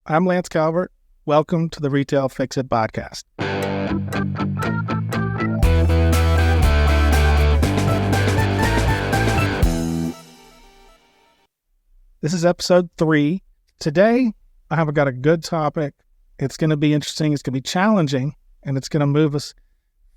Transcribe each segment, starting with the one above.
I'm Lance Calvert. Welcome to the Retail Fix It podcast. This is episode 3. Today, I have got a good topic. It's going to be interesting, it's going to be challenging, and it's going to move us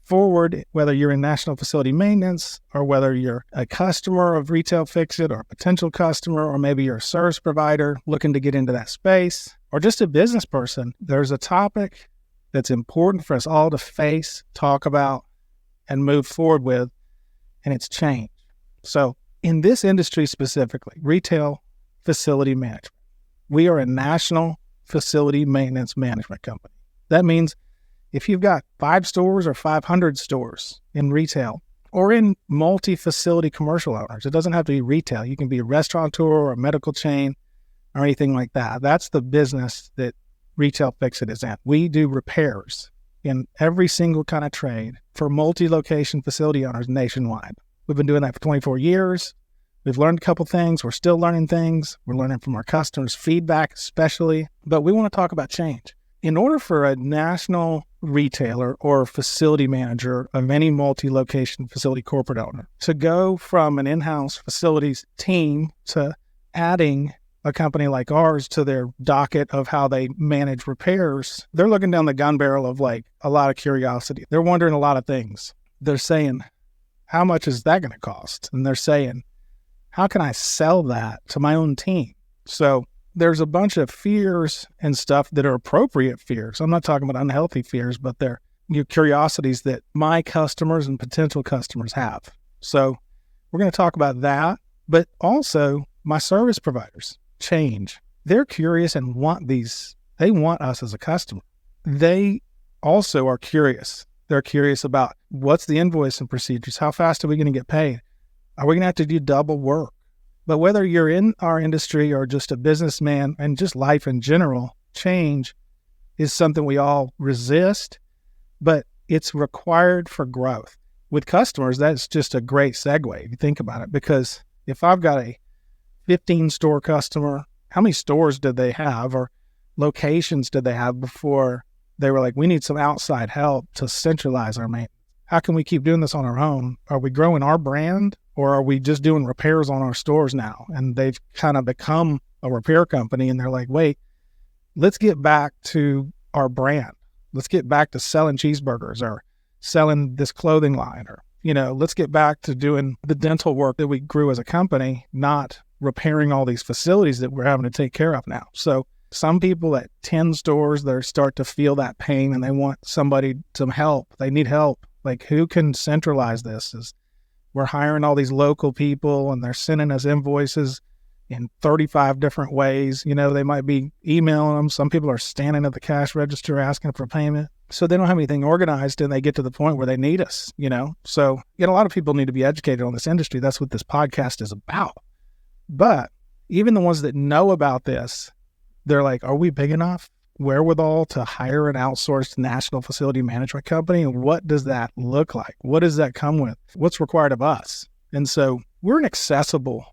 forward, whether you're in national facility maintenance or whether you're a customer of Retail Fix It or a potential customer, or maybe you're a service provider looking to get into that space, or just a business person. There's a topic that's important for us all to face, talk about, and move forward with, and it's change. So in this industry specifically, retail facility management, we are a national facility maintenance management company. That means if you've got 5 stores or 500 stores in retail or in multi-facility commercial owners, it doesn't have to be retail. You can be a restaurateur or a medical chain or anything like that. That's the business that Retail Fix It is in. We do repairs in every single kind of trade for multi-location facility owners nationwide. We've been doing that for 24 years. We've learned a couple things. We're still learning things. We're learning from our customers' feedback especially, but we want to talk about change. In order for a national retailer or facility manager of any multi-location facility corporate owner to go from an in-house facilities team to adding a company like ours to their docket of how they manage repairs, they're looking down the gun barrel of like a lot of curiosity. They're wondering a lot of things. They're saying, how much is that going to cost? And they're saying, how can I sell that to my own team? So there's a bunch of fears and stuff that are appropriate fears. I'm not talking about unhealthy fears, but they're curiosities that my customers and potential customers have. So we're going to talk about that, but also my service providers. Change. They're curious and want these. They want us as a customer. They also are curious. They're curious about what's the invoicing procedures? How fast are we going to get paid? Are we going to have to do double work? But whether you're in our industry or just a businessman and just life in general, change is something we all resist, but it's required for growth. With customers, that's just a great segue if you think about it, because if I've got a 15-store customer, how many stores did they have or locations did they have before they were like, we need some outside help to centralize our maintenance? How can we keep doing this on our own? Are we growing our brand? Or are we just doing repairs on our stores now? And they've kind of become a repair company and they're like, wait, let's get back to our brand. Let's get back to selling cheeseburgers or selling this clothing line, or, let's get back to doing the dental work that we grew as a company, not repairing all these facilities that we're having to take care of now. So some people at 10 stores, they start to feel that pain and they want somebody, some help. They need help. Like, who can centralize this? We're hiring all these local people and they're sending us invoices in 35 different ways. They might be emailing them. Some people are standing at the cash register asking for payment. So they don't have anything organized and they get to the point where they need us, So, a lot of people need to be educated on this industry. That's what this podcast is about. But even the ones that know about this, they're like, are we big enough? Wherewithal to hire an outsourced national facility management company? And what does that look like? What does that come with? What's required of us? And so we're an accessible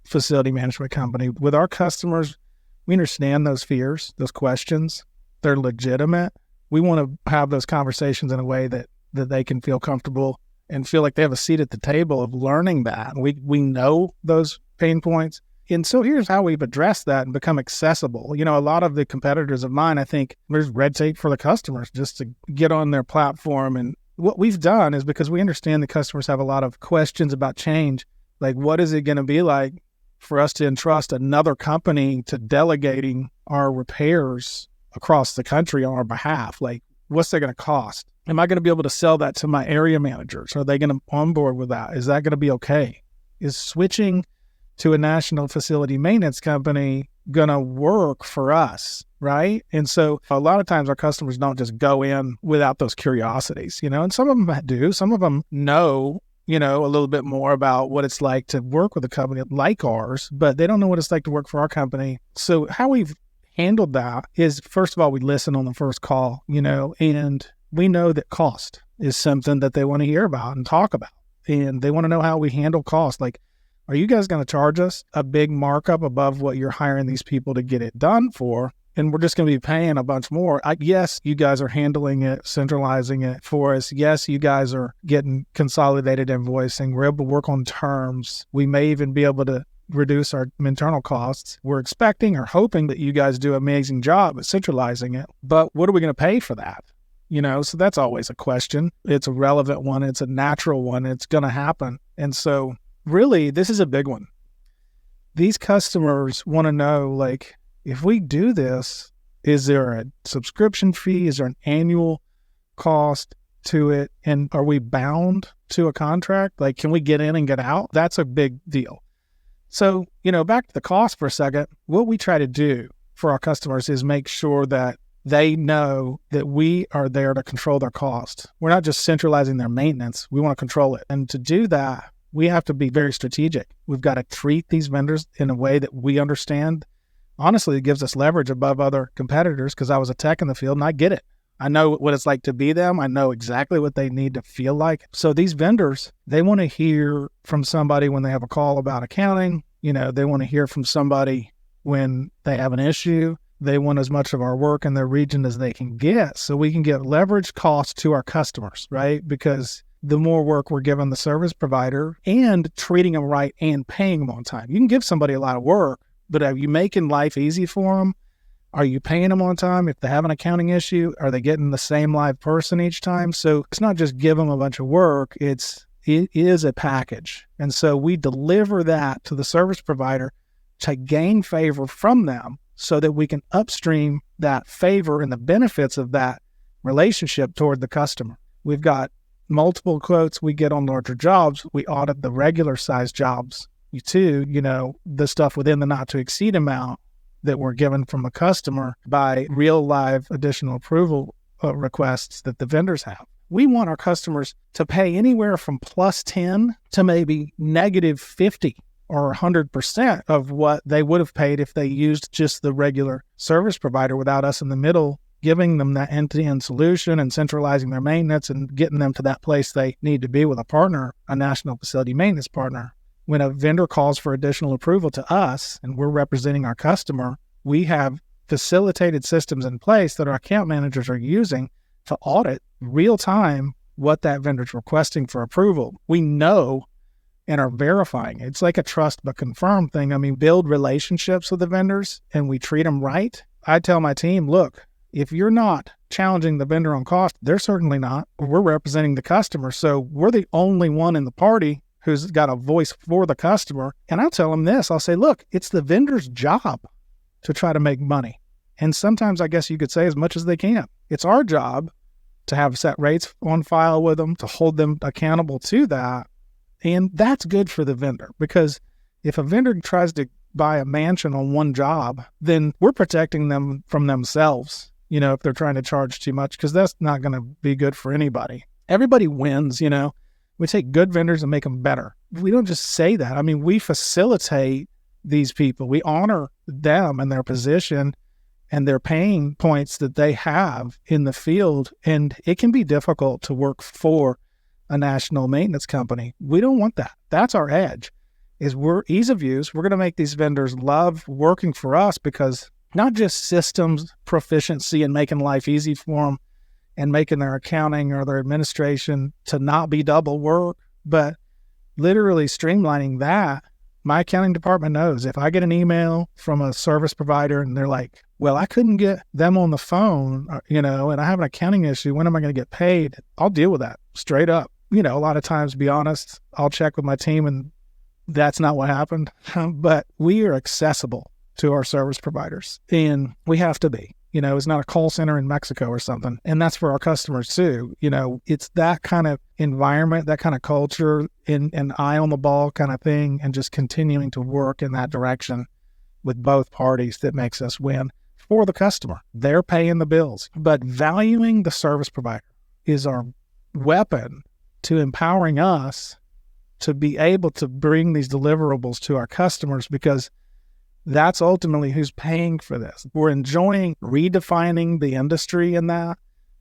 facility management company. With our customers, we understand those fears, those questions. They're legitimate. We want to have those conversations in a way that they can feel comfortable and feel like they have a seat at the table of learning that. We know those pain points. And so here's how we've addressed that and become accessible. A lot of the competitors of mine, I think there's red tape for the customers just to get on their platform. And what we've done is, because we understand the customers have a lot of questions about change, like what is it going to be like for us to entrust another company to delegating our repairs across the country on our behalf? Like, what's that going to cost? Am I going to be able to sell that to my area managers? Are they going to onboard with that? Is that going to be okay? Is switching to a national facility maintenance company going to work for us, right? And so a lot of times our customers don't just go in without those curiosities, and some of them do. Some of them know, a little bit more about what it's like to work with a company like ours, but they don't know what it's like to work for our company. So how we've handled that is, first of all, we listen on the first call, and we know that cost is something that they want to hear about and talk about. And they want to know how we handle cost. Like, are you guys going to charge us a big markup above what you're hiring these people to get it done for? and we're just going to be paying a bunch more. Yes, you guys are handling it, centralizing it for us. Yes, you guys are getting consolidated invoicing. We're able to work on terms. We may even be able to reduce our internal costs. We're expecting or hoping that you guys do an amazing job at centralizing it. But what are we going to pay for that? So that's always a question. It's a relevant one. It's a natural one. It's going to happen. And so really, this is a big one. These customers want to know, like, if we do this, is there a subscription fee? Is there an annual cost to it? And are we bound to a contract? Like, can we get in and get out? That's a big deal. So, back to the cost for a second, what we try to do for our customers is make sure that they know that we are there to control their cost. We're not just centralizing their maintenance. We want to control it. And to do that, we have to be very strategic. We've got to treat these vendors in a way that we understand. Honestly, it gives us leverage above other competitors because I was a tech in the field and I get it. I know what it's like to be them. I know exactly what they need to feel like. So these vendors, they want to hear from somebody when they have a call about accounting. They want to hear from somebody when they have an issue. They want as much of our work in their region as they can get so we can get leverage costs to our customers, right? Because the more work we're giving the service provider and treating them right and paying them on time. You can give somebody a lot of work, but are you making life easy for them? Are you paying them on time? If they have an accounting issue, are they getting the same live person each time? So it's not just give them a bunch of work. It is a package. And so we deliver that to the service provider to gain favor from them so that we can upstream that favor and the benefits of that relationship toward the customer. We've got multiple quotes we get on larger jobs. We audit the regular size jobs too, the stuff within the not to exceed amount that we're given from a customer by real live additional approval requests that the vendors have. We want our customers to pay anywhere from plus 10 to maybe negative 50 or 100% of what they would have paid if they used just the regular service provider without us in the middle, giving them that end-to-end solution and centralizing their maintenance and getting them to that place they need to be with a partner, a national facility maintenance partner. When a vendor calls for additional approval to us and we're representing our customer, we have facilitated systems in place that our account managers are using to audit real time what that vendor's requesting for approval. We know and are verifying. It's like a trust but confirm thing. Build relationships with the vendors and we treat them right. I tell my team, look, if you're not challenging the vendor on cost, they're certainly not. We're representing the customer. So we're the only one in the party who's got a voice for the customer. And I'll tell them this. I'll say, look, it's the vendor's job to try to make money. And sometimes I guess you could say as much as they can. It's our job to have set rates on file with them, to hold them accountable to that. And that's good for the vendor because if a vendor tries to buy a mansion on one job, then we're protecting them from themselves, if they're trying to charge too much, because that's not going to be good for anybody. Everybody wins, We take good vendors and make them better. We don't just say that. We facilitate these people. We honor them and their position and their pain points that they have in the field. And it can be difficult to work for a national maintenance company. We don't want that. That's our edge, is we're ease of use. We're going to make these vendors love working for us because not just systems proficiency and making life easy for them, and making their accounting or their administration to not be double work, but literally streamlining that. My accounting department knows if I get an email from a service provider and they're like, well, I couldn't get them on the phone, and I have an accounting issue, when am I going to get paid? I'll deal with that straight up. A lot of times, to be honest, I'll check with my team and that's not what happened. But we are accessible to our service providers and we have to be. It's not a call center in Mexico or something. And that's for our customers too. It's that kind of environment, that kind of culture, and an eye on the ball kind of thing, and just continuing to work in that direction with both parties that makes us win for the customer. They're paying the bills. But valuing the service provider is our weapon to empowering us to be able to bring these deliverables to our customers, because that's ultimately who's paying for this. We're enjoying redefining the industry in that,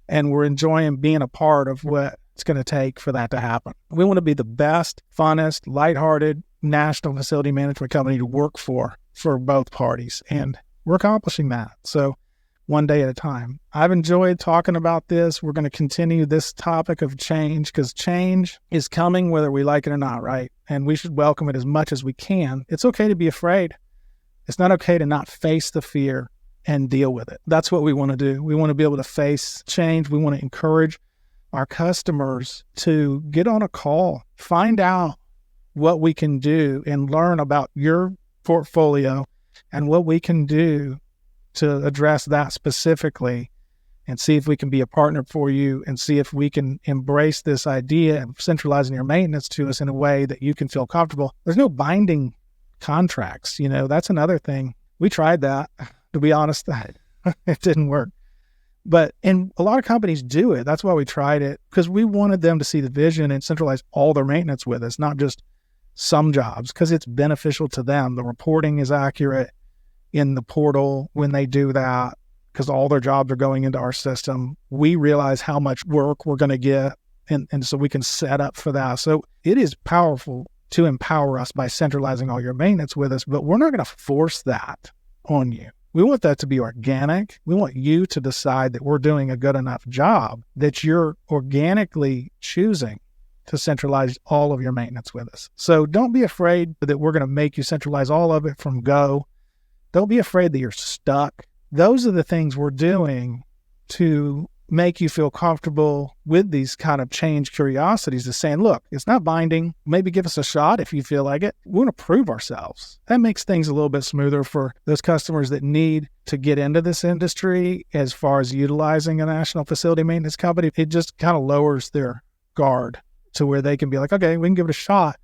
and we're enjoying being a part of what it's going to take for that to happen. We want to be the best, funnest, lighthearted national facility management company to work for both parties, and we're accomplishing that. So one day at a time. I've enjoyed talking about this. We're going to continue this topic of change because change is coming whether we like it or not, right? And we should welcome it as much as we can. It's okay to be afraid. It's not okay to not face the fear and deal with it. That's what we want to do. We want to be able to face change. We want to encourage our customers to get on a call, find out what we can do and learn about your portfolio and what we can do to address that specifically and see if we can be a partner for you and see if we can embrace this idea of centralizing your maintenance to us in a way that you can feel comfortable. There's no binding contracts. That's another thing. We tried that, to be honest, it didn't work. And a lot of companies do it. That's why we tried it, because we wanted them to see the vision and centralize all their maintenance with us, not just some jobs, because it's beneficial to them. The reporting is accurate in the portal when they do that, because all their jobs are going into our system. We realize how much work we're going to get, and so we can set up for that. So it is powerful to empower us by centralizing all your maintenance with us, but we're not going to force that on you. We want that to be organic. We want you to decide that we're doing a good enough job that you're organically choosing to centralize all of your maintenance with us. So don't be afraid that we're going to make you centralize all of it from go. Don't be afraid that you're stuck. Those are the things we're doing to make you feel comfortable with these kind of change curiosities, is saying, look, it's not binding. Maybe give us a shot if you feel like it. We want to prove ourselves. That makes things a little bit smoother for those customers that need to get into this industry as far as utilizing a national facility maintenance company. It just kind of lowers their guard to where they can be like, okay, we can give it a shot.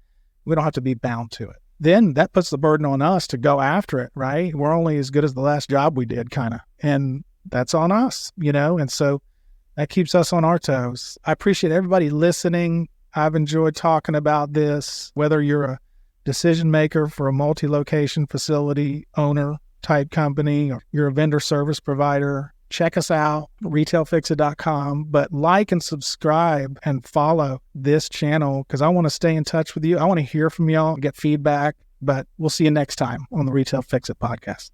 We don't have to be bound to it. Then that puts the burden on us to go after it, right? We're only as good as the last job we did, kind of. And that's on us, And so that keeps us on our toes. I appreciate everybody listening. I've enjoyed talking about this, whether you're a decision maker for a multi-location facility owner type company or you're a vendor service provider. Check us out, retailfixit.com, but like and subscribe and follow this channel because I want to stay in touch with you. I want to hear from y'all, get feedback, but we'll see you next time on the Retail Fix It podcast.